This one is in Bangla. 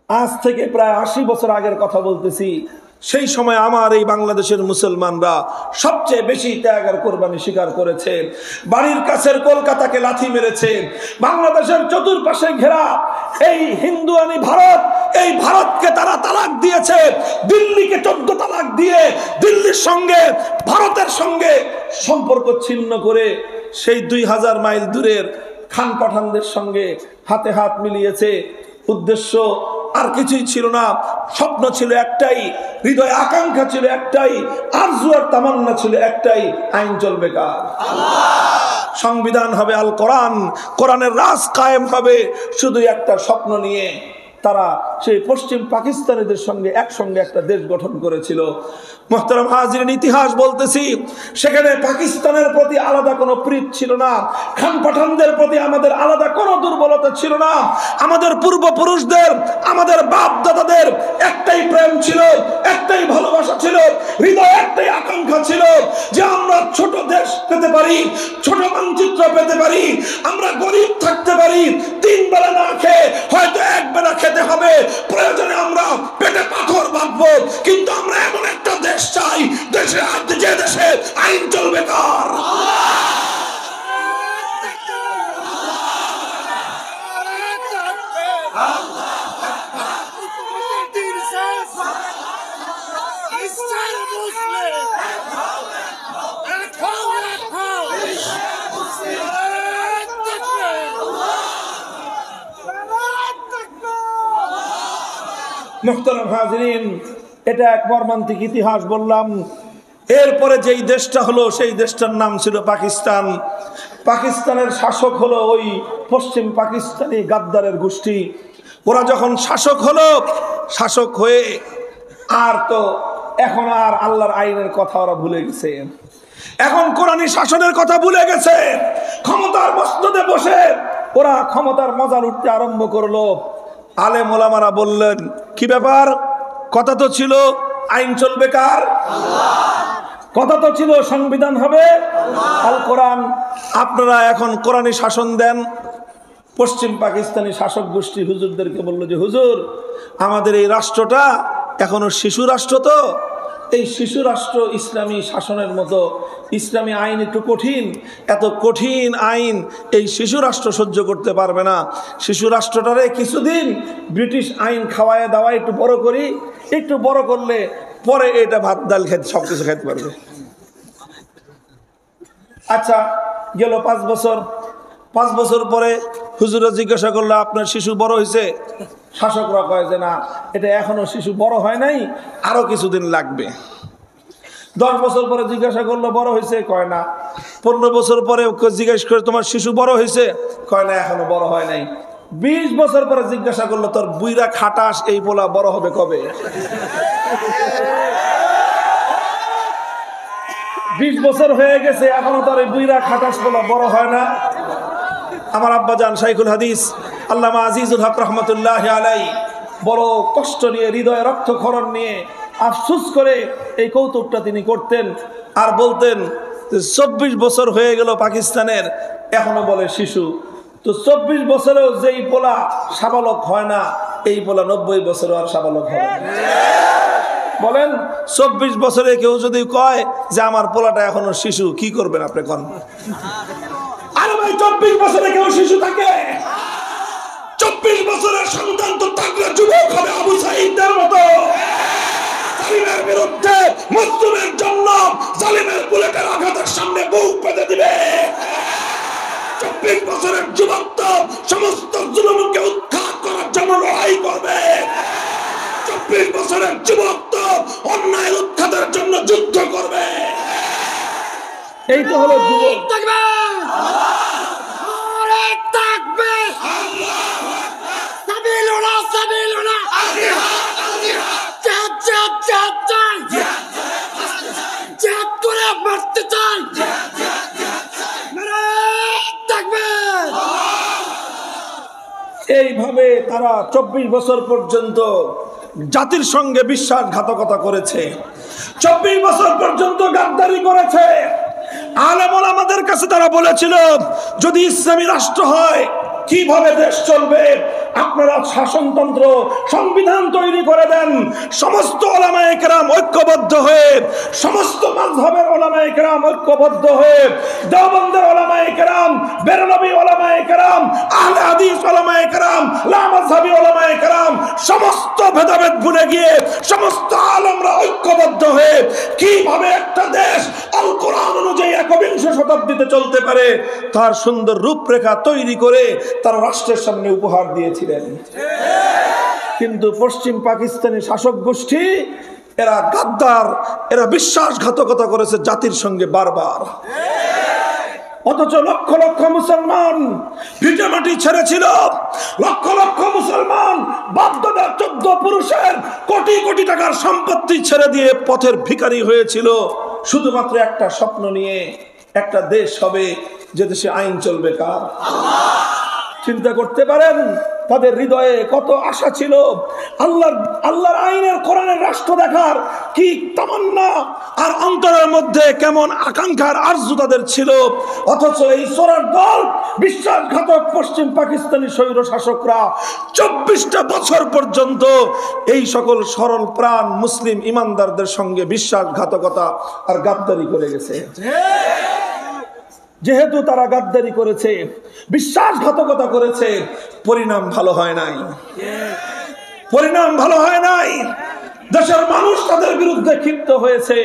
আজ থেকে প্রায় ৮০ বছর আগের কথা বলতেছি। সেই সময় আমার এই বাংলাদেশের মুসলমানরা সবচেয়ে বেশি ত্যাগ আর কোরবানি স্বীকার করেছে। বাড়ির কাছের কলকাতাকে লাথি মেরেছে, বাংলাদেশের চতুর্পাশে ঘেরা এই হিন্দুয়ানি ভারত, এই ভারতকে তারা তালাক দিয়েছে। দিল্লিকে 14 তালাক দিয়ে দিল্লির সঙ্গে ভারতের সঙ্গে সম্পর্ক ছিন্ন করে সেই 2000 মাইল দূরের খান পাঠানদের সঙ্গে হাতে হাত মিলিয়েছে। উদ্দেশ্য আর কিছুই ছিল না, স্বপ্ন ছিল একটাই, হৃদয় আকাঙ্ক্ষা ছিল একটাই, আরজু আর তামান্না ছিল একটাই, আইন চলবে কার? সংবিধান হবে আল কোরআন, কোরআনের রাজ কায়েম হবে। শুধু একটা স্বপ্ন নিয়ে তারা সেই পশ্চিম পাকিস্তানিদের সঙ্গে একসঙ্গে একটা দেশ গঠন করেছিল। মুহতারাম হাজিরিন, ইতিহাস বলতেছি, সেখানে পাকিস্তানের প্রতি আলাদা কোনো প্রীত ছিল না, খান পাঠানদের প্রতি আমাদের আলাদা কোনো দুর্বলতা ছিল না। আমাদের পূর্বপুরুষদের, আমাদের বাপ দাদাদের একটাই প্রেম ছিল, একটাই ভালোবাসা ছিল, হৃদয় একটাই আকাঙ্ক্ষা ছিল যে আমরা ছোট দেশ পেতে পারি, ছোট মানচিত্র পেতে পারি, আমরা গরিব থাকতে পারি, 3 বেলা না খেয়ে হয়তো 1 বেলা খেতে হবে, প্রয়োজনে আমরা পেটে পাথর বাঁধবো, কিন্তু আমরা এমন একটা দেশ চাই যে দেশে আইন চলবে কার? মুহতারাম হাজিরিন, এটা এক মর্মান্তিক ইতিহাস বললাম। এরপরে যেই দেশটা হলো সেই দেশটার নাম ছিল পাকিস্তান। পাকিস্তানের শাসক হলো ওই পশ্চিম পাকিস্তানি গাদ্দারের গোষ্ঠী। ওরা যখন শাসক হলো, শাসক হয়ে আর তো এখন আর আল্লাহর আইনের কথা ওরা ভুলে গেছে, এখন কোরআনী শাসনের কথা ভুলে গেছে। ক্ষমতার মসনদে বসে ওরা ক্ষমতার মজা লুটতে আরম্ভ করলো। আলেম ওলামারা বললেন, কি ব্যাপার? কথা তো ছিল আইন চলবে কার? কথা তো ছিল সংবিধান হবে আল কোরআন। আপনারা এখন কোরআনী শাসন দেন। পশ্চিম পাকিস্তানি শাসক গোষ্ঠী হুজুরদেরকে বলল যে, হুজুর, আমাদের এই রাষ্ট্রটা এখনো শিশু রাষ্ট্র, তো এই শিশু রাষ্ট্র ইসলামী শাসনের মতো ইসলামী আইন একটু কঠিন, এত কঠিন আইন এই শিশু রাষ্ট্র সহ্য করতে পারবে না। শিশু রাষ্ট্রটারে কিছুদিন ব্রিটিশ আইন খাওয়ায় দাওয়ায় একটু বড় করি, একটু বড় করলে পরে এটা ভাত ডাল খেতে সব কিছু খেতে পারবে। আচ্ছা, গেল 5 বছর। 5 বছর পরে হুজুরা জিজ্ঞাসা করলো, আপনার শিশু বড় হয়েছে? শাসকরা কয় যে না, এটা এখনো শিশু বড় হয় নাই, আরো কিছুদিন লাগবে। 10 বছর পরে জিজ্ঞাসা করলো, বড় হয়েছে? কয় না। 15 বছর পরে জিজ্ঞাসা করে, তোমার শিশু বড় হয়েছে? কয় না, এখনো বড় হয় নাই। 20 বছর পরে জিজ্ঞাসা করলো, তোর বুইরা খাটাস এই পোলা বড় হবে কবে? 20 বছর হয়ে গেছে, এখনো তোর এই বুইরা খাটাস পোলা বড় হয় না। আমার আব্বাজান শাইখুল হাদিস আল্লামা আজিজুল হক রহমতুল্লাহ আলাইহি বড় কষ্ট নিয়ে, হৃদয়ে রক্তক্ষরণ নিয়ে, আফসোস করে এই কৌতুকটা তিনি করতেন আর বলতেন, 24 বছর হয়ে গেল পাকিস্তানের, এখনো বলে শিশু। তো 24 বছরেও যেই পোলা সাবালক হয় না, এই পোলা 90 বছর আর সাবালক হবে না। বলেন, 24 বছরে কেউ যদি কয় যে আমার পোলাটা এখনো শিশু, কি করবেন আপনি? কোন আরে ভাই, 24 বছরে কেউ শিশু থাকে? 24 বছরের সন্তান তো তাগড়া যুবক হবে, আবু সাঈদের মতো। জালিমের বিরুদ্ধে, মজলুমের জন্য জালিমের বুলেটের আঘাতের সামনে বুক পেতে দিবে। 24 বছরের যুবক তো সমস্ত জুলুমকে উৎখাত করার জন্য লড়াই করবে। 24 বছরের যুবক তো অন্যায়ের উৎখাতের জন্য যুদ্ধ করবে। এই তো হলো যুবক। এইভাবে তারা 24 বছর পর্যন্ত জাতির সঙ্গে বিশ্বাসঘাতকতা করেছে, 24 বছর পর্যন্ত গাদ্দারি করেছে। আলেম ওলামাদের কাছে তারা বলেছিল, যদি ইসলামী রাষ্ট্র হয় কিভাবে দেশ চলবে। আপনারা শাসনতন্ত্র সংবিধান তৈরি করে দেন, সমস্ত ওলামায়ে কেরাম ঐক্যবদ্ধ হয়ে, সমস্ত মাযহাবের ওলামায়ে কেরাম ঐক্যবদ্ধ হয়ে, দেওবন্দের ওলামায়ে কেরাম, বেরলভী ওলামায়ে কেরাম, আহলে হাদিস ওলামায়ে কেরাম, লামাযহাবী ওলামায়ে কেরাম, সমস্ত ভেদাভেদ ভুলে গিয়ে সমস্ত আলেমরা ঐক্যবদ্ধ হয়ে কিভাবে একটা দেশ আল কোরআন অনুযায়ী 21শ শতাব্দীতে চলতে পারে তার সুন্দর রূপরেখা তৈরি করে তার রাষ্ট্রের সামনে উপহার দিয়েছিলেন। কিন্তু পশ্চিম পাকিস্তানি শাসক গোষ্ঠী এরা গাদ্দার, এরা বিশ্বাসঘাতকতা করেছে জাতির সঙ্গে বারবার। অথচ লক্ষ লক্ষ মুসলমান ভিটেমাটি ছেড়েছিল, লক্ষ লক্ষ মুসলমান বাপদাদার 14 পুরুষের কোটি কোটি টাকার সম্পত্তি ছেড়ে দিয়ে পথের ভিখারি হয়েছিল শুধুমাত্র একটা স্বপ্ন নিয়ে, একটা দেশ হবে যে দেশে আইন চলবে কার। চিন্তা করতে পারেন তাদের হৃদয়ে কত আশা ছিল, আল্লাহর আইনের কোরআনের রাষ্ট্র দেখার কি তামান্না, আর অন্তরের মধ্যে কেমন আকাঙ্ক্ষার আরজু তাদের ছিল। অথচ এই চোরের দল বিশ্বাসঘাতক পশ্চিম পাকিস্তানি স্বৈর শাসকরা 24টা বছর পর্যন্ত এই সকল সরল প্রাণ মুসলিম ইমানদারদের সঙ্গে বিশ্বাসঘাতকতা আর গাদ্দারি করে গেছে। যেহেতু তারা গাদ্দারি করেছে, বিশ্বাসঘাতকতা করেছে, পরিণাম ভালো হয় নাই, পরিণাম ভালো হয় নাই। দেশের মানুষ তাদের বিরুদ্ধে ক্ষিপ্ত হয়েছে।